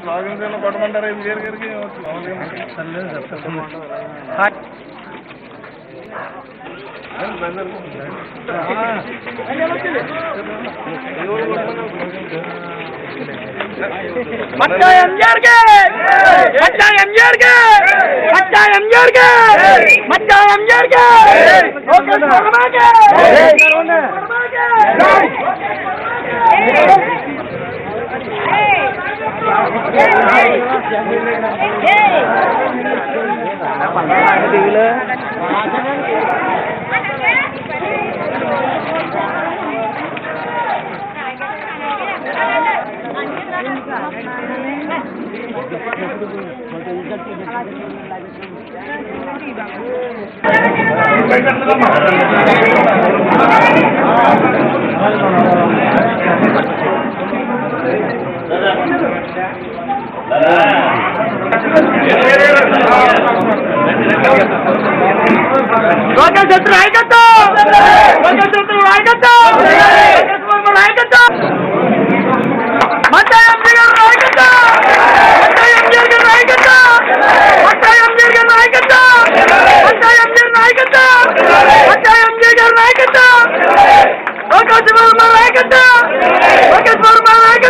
Slogans ఏమైనా కొట్టమంటారా ఎంజీఆర్ గారికి? మచ్చా ఎంజీఆర్ కే, మచ్చా ఎంజీఆర్ కే, మచ్చా ఎంజీఆర్ కే, మచ్చా ఎంజీఆర్ కే, లోకేష్ వర్మ కే,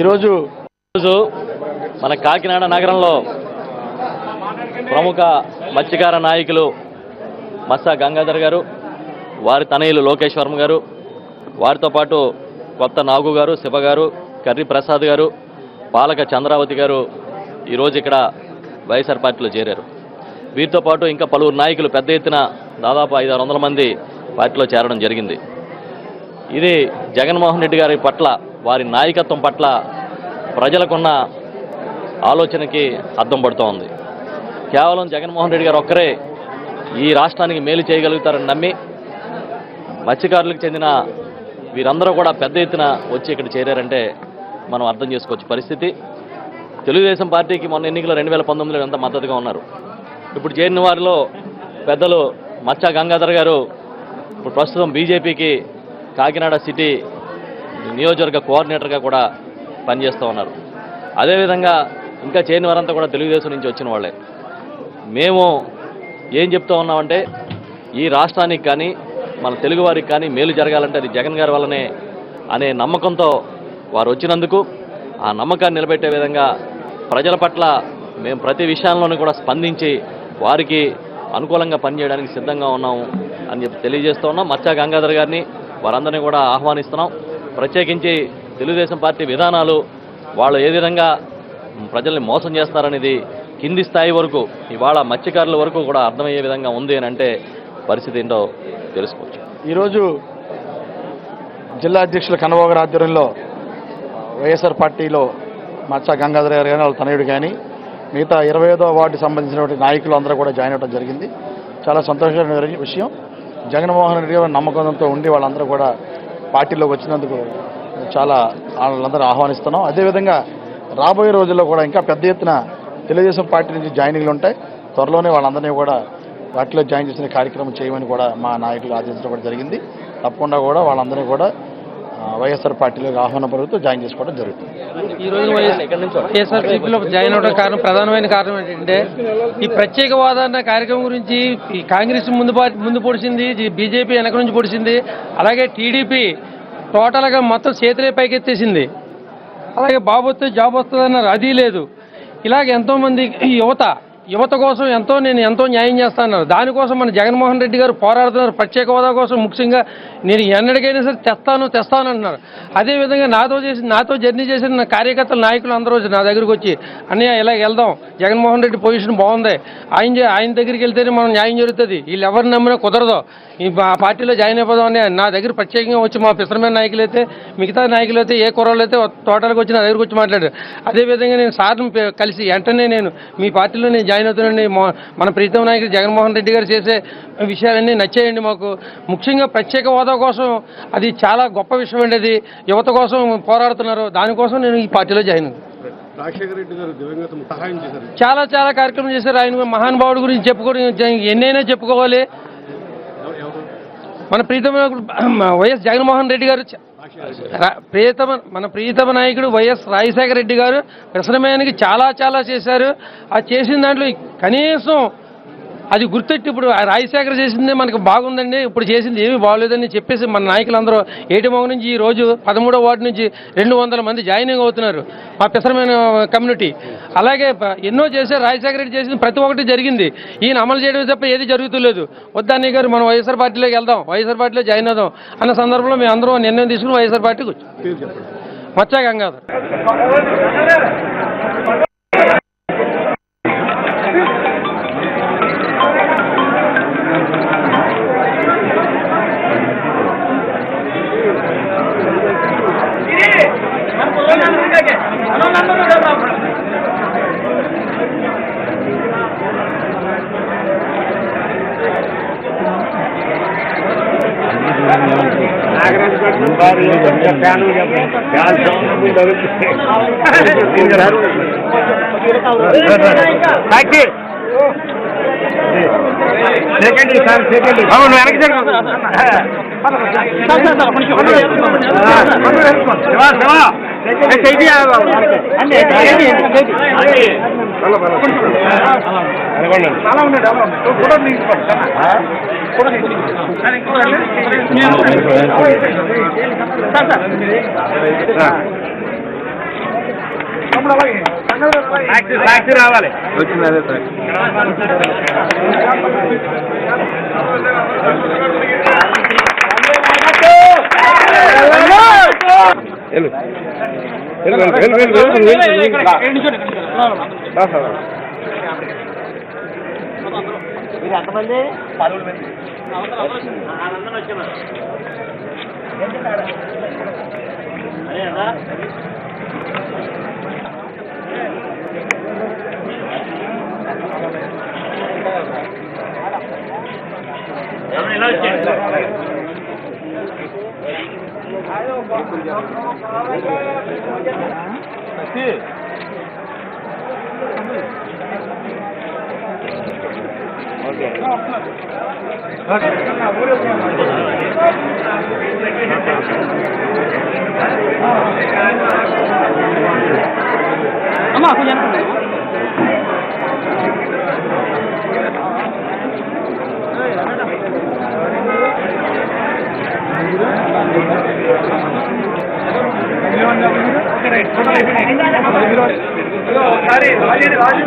ఈరోజు మన కాకినాడ నగరంలో ప్రముఖ మత్స్యకార నాయకులు మత్స్య గంగాధర్ గారు, వారి తనయులు లోకేష్ వర్మ గారు, వారితో పాటు కొత్త నాగు గారు, శివ గారు, కర్రి ప్రసాద్ గారు, పాలక చంద్రావతి గారు ఈరోజు ఇక్కడ వైఎస్ఆర్ పార్టీలో చేరారు. వీరితో పాటు ఇంకా పలువురు నాయకులు పెద్ద ఎత్తున దాదాపు 500-600 మంది పార్టీలో చేరడం జరిగింది. ఇది జగన్మోహన్ రెడ్డి గారి పట్ల, వారి నాయకత్వం పట్ల ప్రజలకున్న ఆలోచనకి అద్దం పడుతూ ఉంది. కేవలం జగన్మోహన్ రెడ్డి గారు ఒక్కరే ఈ రాష్ట్రానికి మేలు చేయగలుగుతారని నమ్మి మత్స్యకారులకు చెందిన వీరందరూ కూడా పెద్ద ఎత్తున వచ్చి ఇక్కడ చేరారంటే మనం అర్థం చేసుకోవచ్చు పరిస్థితి. తెలుగుదేశం పార్టీకి మొన్న ఎన్నికలు 2019లో ఎంత మద్దతుగా ఉన్నారు. ఇప్పుడు చేరిన వారిలో పెద్దలు మచ్చా గంగాధర్ గారు ఇప్పుడు ప్రస్తుతం బీజేపీకి కాకినాడ సిటీ నియోజకవర్గ కోఆర్డినేటర్గా కూడా పనిచేస్తూ ఉన్నారు. అదేవిధంగా ఇంకా చేరిన వారంతా కూడా తెలుగుదేశం నుంచి వచ్చిన వాళ్ళే. మేము ఏం చెప్తూ ఉన్నామంటే ఈ రాష్ట్రానికి కానీ మన తెలుగువారికి కానీ మేలు జరగాలంటే అది జగన్ గారి వల్లనే అనే నమ్మకంతో వారు వచ్చినందుకు ఆ నమ్మకాన్ని నిలబెట్టే విధంగా ప్రజల పట్ల మేము ప్రతి విషయంలోనూ కూడా స్పందించి వారికి అనుకూలంగా పనిచేయడానికి సిద్ధంగా ఉన్నాము అని చెప్పి తెలియజేస్తూ ఉన్నాం. మచ్చా గంగాధర్ గారిని వారందరినీ కూడా ఆహ్వానిస్తున్నాం. ప్రత్యేకించి తెలుగుదేశం పార్టీ విధానాలు వాళ్ళు ఏ విధంగా ప్రజల్ని మోసం చేస్తారనేది కింది స్థాయి వరకు ఇవాళ మత్స్యకారుల వరకు కూడా అర్థమయ్యే విధంగా ఉంది అని అంటే పరిస్థితి ఏంటో తెలుసుకోవచ్చు. ఈరోజు జిల్లా అధ్యక్షుల కన్నబాబు ఆధ్వర్యంలో వైఎస్ఆర్ పార్టీలో మచ్చా గంగాధర్ గారు కానీ వాళ్ళ తనయుడు కానీ మిగతా 25వ వార్డు సంబంధించినటువంటి నాయకులు అందరూ కూడా జాయిన్ అవ్వడం జరిగింది. చాలా సంతోషమైన విషయం. జగన్మోహన్ రెడ్డి గారు నమ్మకంతో ఉండి వాళ్ళందరూ కూడా పార్టీలోకి వచ్చినందుకు చాలా వాళ్ళందరూ ఆహ్వానిస్తున్నాం. అదేవిధంగా రాబోయే రోజుల్లో కూడా ఇంకా పెద్ద ఎత్తున తెలుగుదేశం పార్టీ నుంచి జాయినింగ్లు ఉంటాయి. త్వరలోనే వాళ్ళందరినీ కూడా వాటిలో జాయిన్ చేసిన కార్యక్రమం చేయమని కూడా మా నాయకులు ఆదేశించడం కూడా జరిగింది. తప్పకుండా కూడా వాళ్ళందరినీ కూడా వైఎస్ఆర్ పార్టీలోకి ఆహ్వానం పలుకుతూ జాయిన్ చేసుకోవడం జరుగుతుంది. ఈ రోజు వైఎస్ఆర్సీపీలో జాయిన్ అవడం కారణం, ప్రధానమైన కారణం ఏంటంటే ఈ ప్రత్యేక హోదా అన్న కార్యక్రమం గురించి ఈ కాంగ్రెస్ ముందు పొడిచింది, బీజేపీ వెనక నుంచి పొడిచింది, అలాగే టీడీపీ టోటల్గా మొత్తం చేతులే పైకెత్తేసింది. అలాగే బాబు వస్తే జాబ్ వస్తుంది అన్నారు, అది లేదు. ఇలాగ ఎంతోమంది యువత కోసం నేను ఎంతో న్యాయం చేస్తాను. దానికోసం మన జగన్మోహన్ రెడ్డి గారు పోరాడుతున్నారు. ప్రత్యేక హోదా కోసం ముఖ్యంగా నేను ఎన్నటికైనా సరే తెస్తాను అంటున్నారు. అదేవిధంగా నాతో జర్నీ చేసిన నా కార్యకర్తల నాయకులు అందరూ నా దగ్గరికి వచ్చి అన్నయ్య ఇలా వెళ్దాం, జగన్మోహన్ రెడ్డి పొజిషన్ బాగుంది, ఆయన దగ్గరికి వెళ్తేనే మనం న్యాయం జరుగుతుంది, వీళ్ళు ఎవరిని నమ్మినా కుదరదు, ఈ పార్టీలో జాయిన్ అయిపోదాం అని నా దగ్గర ప్రత్యేకంగా వచ్చి మా పిసరమైన నాయకులు అయితే మిగతా నాయకులు అయితే ఏ కుర్రలు అయితే టోటల్గా వచ్చి నా దగ్గరకు వచ్చి మాట్లాడారు. అదేవిధంగా నేను సార్ని కలిసి వెంటనే నేను మీ పార్టీలో నేను జాయిన్ అవుతానండి, మన ప్రీతం నాయకుడు జగన్మోహన్ రెడ్డి గారు చేసే విషయాలన్నీ నచ్చేయండి మాకు. ముఖ్యంగా ప్రత్యేక హోదా కోసం అది చాలా గొప్ప విషయం అండి. అది యువత కోసం పోరాడుతున్నారు. దానికోసం నేను ఈ పార్టీలో జాయిన్ అయ్యాను. రాజశేఖర రెడ్డి గారు దివంగత సహాయం చేశారు, చాలా కార్యక్రమం చేశారు. ఆయన మహానుభావుడి గురించి ఎన్నైనా చెప్పుకోవాలి. మన ప్రీతమ వైఎస్ జగన్మోహన్ రెడ్డి గారు, మన ప్రియతమ నాయకుడు వైఎస్ రాజశేఖర రెడ్డి గారు వ్యసనమయానికి చాలా చేశారు. ఆ చేసిన దాంట్లో కనీసం అది గుర్తెట్టి ఇప్పుడు రాజశేఖర్ చేసిందే మనకు బాగుందండి, ఇప్పుడు చేసింది ఏమీ బాగోలేదని చెప్పేసి మన నాయకులందరూ ఏటిమోగ నుంచి ఈ రోజు 13వ వార్డు నుంచి 200 మంది జాయినింగ్ అవుతున్నారు మా పిసరమైన కమ్యూనిటీ. అలాగే ఎన్నో చేశారు. రాజశేఖర రెడ్డి చేసింది ప్రతి ఒక్కటి జరిగింది. ఈయన అమలు చేయడం తప్ప ఏది జరుగుతులేదు. వద్దన్నయ్య గారు మనం వైఎస్ఆర్ పార్టీలోకి వెళ్దాం, వైఎస్ఆర్ పార్టీలో జాయిన్ అవుదాం అన్న సందర్భంలో మేము అందరం నిర్ణయం తీసుకుని వైఎస్ఆర్ పార్టీకి వచ్చాం. మచ్చా గంగాధర్. రావాలి వచ్చింది. అదే ఎంతమంది అమ్మా కొంచెం ఒకసారి రాజు